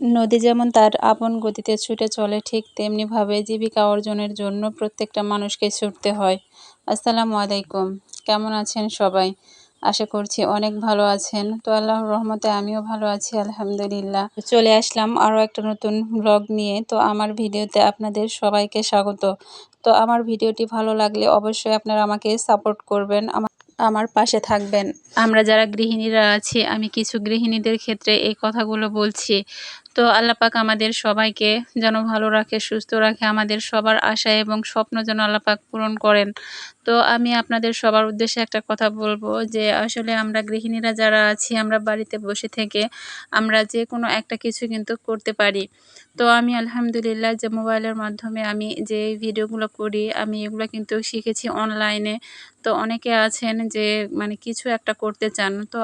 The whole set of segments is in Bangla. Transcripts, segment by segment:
নদী যেমন তার আপন গতিতে ছুটে চলে, ঠিক তেমনিভাবে জীবিকা অর্জনের জন্য প্রত্যেকটা মানুষকে ছুটতে হয়। আসসালামু আলাইকুম, কেমন আছেন সবাই? আশা করছি অনেক ভালো আছেন। তো আল্লাহর রহমতে আমিও ভালো আছি, আলহামদুলিল্লাহ। চলে আসলাম আরও একটা নতুন ব্লগ নিয়ে। তো আমার ভিডিওতে আপনাদের সবাইকে স্বাগত। তো আমার ভিডিওটি ভালো লাগলে অবশ্যই আপনারা আমাকে সাপোর্ট করবেন, আমার পাশে থাকবেন। আমরা যারা গৃহিণীরা আছি, আমি কিছু গৃহিণীদের ক্ষেত্রে এই কথাগুলো বলছি। তো আল্লাহ পাক আমাদের সবাইকে যেন ভালো রাখে, সুস্থ রাখে, আমাদের সবার আশা এবং স্বপ্ন যেন আল্লাহ পাক পূরণ করেন। তো আমি আপনাদের সবার উদ্দেশ্যে একটা কথা বলবো যে আসলে আমরা গৃহিণীরা যারা আছি, আমরা বাড়িতে বসে থেকে আমরা যে কোনো একটা কিছু কিন্তু করতে পারি। তো আমি আলহামদুলিল্লাহ যে মোবাইলের মাধ্যমে আমি যে ভিডিওগুলো করি, আমি এগুলো কিন্তু শিখেছি অনলাইনে। তো অনেকে আছেন যে মানে কিছু একটা করতে চান। তো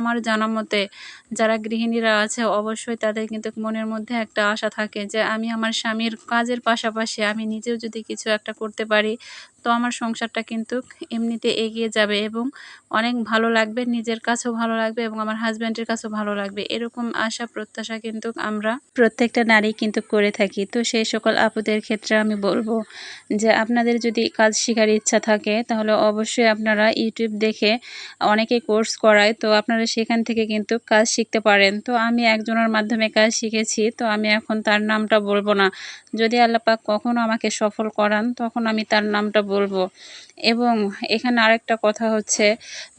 আমার জানা মতে যারা গৃহিণীরা আছে অবশ্যই তাদের কিন্তু মনের মধ্যে একটা আশা থাকে যে আমি আমার স্বামীর কাজের পাশাপাশি আমি নিজেও যদি কিছু একটা করতে পারি, তো আমার সংসারটা কিন্তু এমনিতে এগিয়ে যাবে এবং অনেক ভালো লাগবে, নিজের কাছেও ভালো লাগবে এবং আমার হাজব্যান্ডের কাছেও ভালো লাগবে। এরকম আশা প্রত্যাশা কিন্তু আমরা প্রত্যেকটা নারী কিন্তু করে থাকি। তো সেই সকল আপুদের ক্ষেত্রে আমি বলবো যে আপনাদের যদি কাজ শেখার ইচ্ছা থাকে তাহলে অবশ্যই আপনারা ইউটিউব দেখে, অনেকে কোর্স করায়, তো আপনারা সেখান থেকে কিন্তু কাজ শিখতে পারেন। তো আমি একজনের মাধ্যমে কাজ শিখেছি, তো আমি এখন তার নামটা বলবো না। যদি আল্লাহ পাক কখনো আমাকে সফল করান তখন আমি তার নামটা বলবো। এবং এখানে আরেকটা কথা হচ্ছে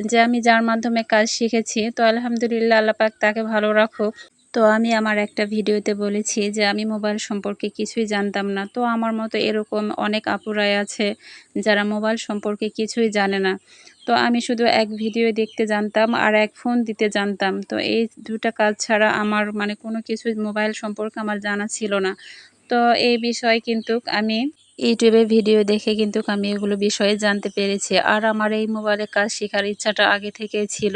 যে আমি যার মাধ্যমে কাজ শিখেছি, তো আলহামদুলিল্লাহ আল্লাহ পাক তাকে ভালো রাখুক। তো আমি আমার একটা ভিডিওতে বলেছি যে আমি মোবাইল সম্পর্কে কিছুই জানতাম না। তো আমার মতো এরকম অনেক আপুরাই আছে যারা মোবাইল সম্পর্কে কিছুই জানে না। তো আমি শুধু এক ভিডিও দেখতে জানতাম আর এক ফোন দিতে জানতাম। তো এই দুটা কাজ ছাড়া আমার মানে কোনো কিছু মোবাইল সম্পর্কে আমার জানা ছিল না। তো এই বিষয়ে কিন্তু আমি ইউটিউবে ভিডিও দেখে কিন্তু আমি এগুলো বিষয়ে জানতে পেরেছি। আর আমার এই মোবাইলে কাজ শেখার ইচ্ছাটা আগে থেকেই ছিল।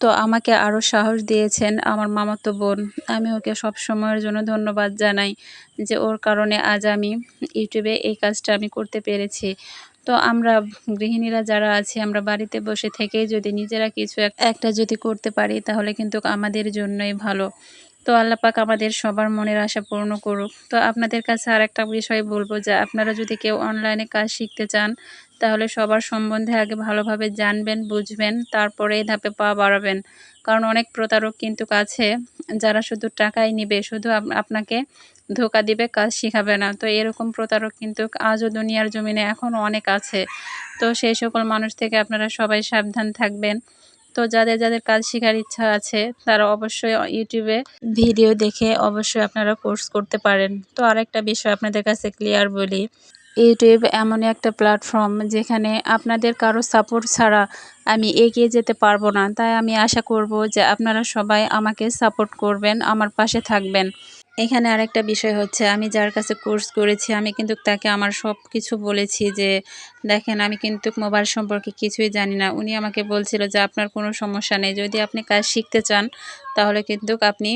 তো আমাকে আরও সাহস দিয়েছেন আমার মামাতো বোন। আমি ওকে সব সময়ের জন্য ধন্যবাদ জানাই যে ওর কারণে আজ আমি ইউটিউবে এই কাজটা আমি করতে পেরেছি। তো আমরা গৃহিণীরা যারা আছি, আমরা বাড়িতে বসে থেকেই যদি নিজেরা কিছু একটা যদি করতে পারি তাহলে কিন্তু আমাদের জন্যই ভালো। তো আল্লাহ পাক আমাদের সবার মনের আশা পূর্ণ করুক। তো আপনাদের কাছে আরেকটা বিষয় বলবো যে আপনারা যদি কেউ অনলাইনে কাজ শিখতে চান তাহলে সবার সম্বন্ধে আগে ভালোভাবে জানবেন, বুঝবেন, তারপরে এই ধাপে পা বাড়াবেন। কারণ অনেক প্রতারক কিন্তু আছে যারা শুধু টাকাই নিবে, শুধু আপনাকে ধোঁকা দিবে, কাজ শিখাবে না। তো এরকম প্রতারক কিন্তু আজও দুনিয়ার জমিনে এখনও অনেক আছে। তো সেই সকল মানুষ থেকে আপনারা সবাই সাবধান থাকবেন। তো যাদের কাজ শেখার ইচ্ছা আছে তারা অবশ্যই ইউটিউবে ভিডিও দেখে অবশ্যই আপনারা কোর্স করতে পারেন। তো আরেকটা বিষয় আপনাদের কাছে ক্লিয়ার বলি, ইউটিউব এমনই একটা প্ল্যাটফর্ম যেখানে আপনাদের কারো সাপোর্ট ছাড়া আমি এগিয়ে যেতে পারবো না। তাই আমি আশা করব যে আপনারা সবাই আমাকে সাপোর্ট করবেন, আমার পাশে থাকবেন। এখানে আরেকটা বিষয় হচ্ছে আমি যার কাছে কোর্স করেছি আমি কিন্তু তাকে আমার সব কিছু বলেছি যে দেখেন আমি কিন্তু মোবাইল সম্পর্কে কিছুই জানি না। উনি আমাকে বলছিল যে আপনার কোনো সমস্যা নেই, যদি আপনি কাজ শিখতে চান তাহলে কিন্তু আপনি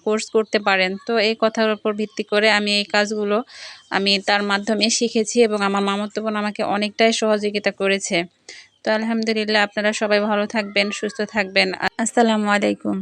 কোর্স করতে পারেন। তো এই কথার উপর ভিত্তি করে আমি এই কাজগুলো আমি তার মাধ্যমে শিখেছি এবং আমার মামাতো বোন আমাকে অনেকটাই সহযোগিতা করেছে। তো আলহামদুলিল্লাহ, আপনারা সবাই ভালো থাকবেন, সুস্থ থাকবেন। আসসালামু আলাইকুম।